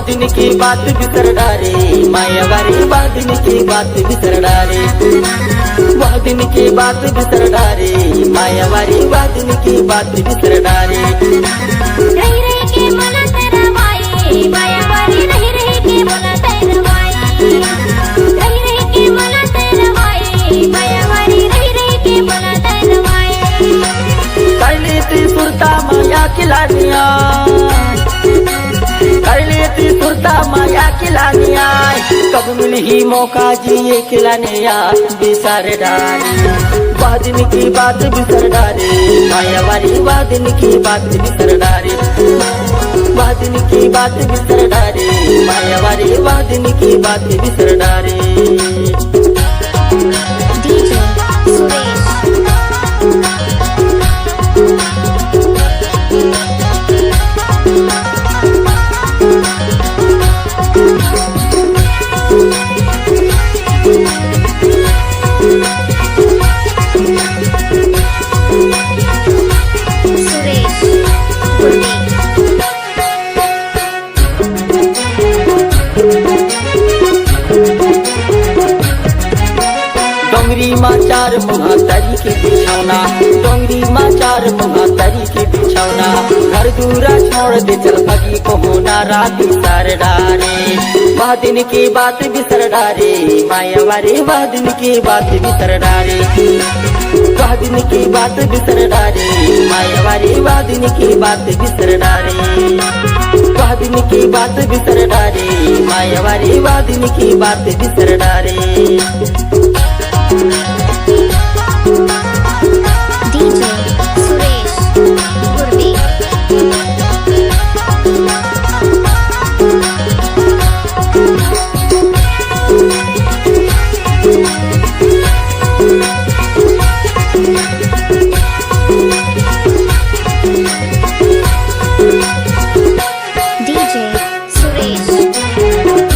दिन की बात बिसर डारे मायावारी दिन की बात बिसर डारे वह दिन की बात बिसर डारे मायावारी दिन की बात बिसर डारे रही रही के मला तरवाई मायावारी रही रही के मला तरवाई रही रही के मला तरवाई मायावारी रही रही के मला तरवाई करली ती सुरता माया खिलानिया करली ती सुरता माया खिलानिया कब मिली ही मौका जिए खिलाने यार बिसर डारे वह दिन की बात बिसर डारे मायावारी वह दिन की बात बिसर डारे वह दिन की बात बिसर डारे मायावारी वह दिन की बात बिसर डारे डीजे सुरेश डोंगरी माँ चार मुहा तरी के बिछौना डोंगरी माँ चार मुहा तरी के बिछौना घर दूरा छोड़ दे चल भगी को होना रात बिसर डारे वह दिन की बात बिसर डारे मायावारी वह दिन की बात बिसर डारे वह दिन की बात बिसर डारे मायावारी वह दिन की बात बिसर डारे वह दिन की बात बिसर डारे मायावारी वह दिन की बात बिसर डारे डीजे सुरेश गुरबी डीजे सुरेश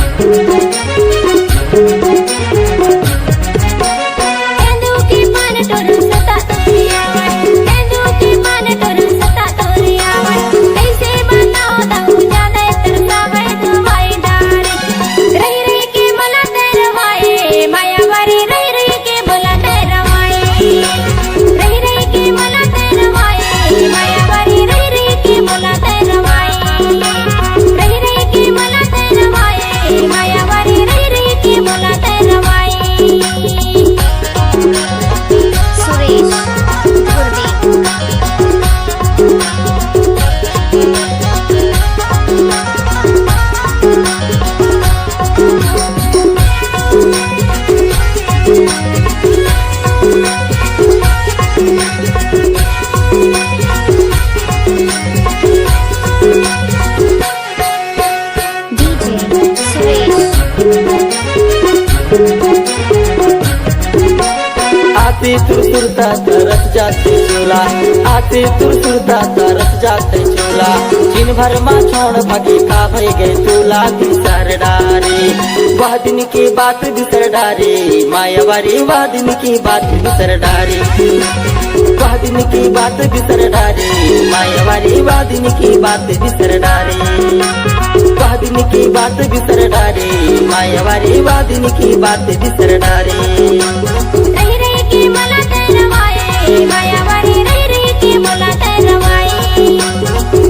आते तुरता तरस जाते चोला आते तुरता तरस जाते चोला दिन भर माँ छोड़ भगे का भय गए चोला बिसर डारे वह दिन की बात बिसर डारे मायावारी वह दिन की बात बिसर डारे वह दिन की बात बिसर डारे मायावारी वह दिन की बात बिसर डारे वह दिन की बात बिसर डारे मायावारी वह दिन की बात बिसर डारे रही रही के मला तरवाई मायावारी रही रही के मला तरवाई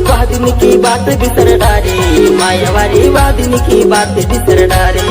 वह दिन की बात बिसर डारे मायावारी वह दिन की बात बिसर डारे।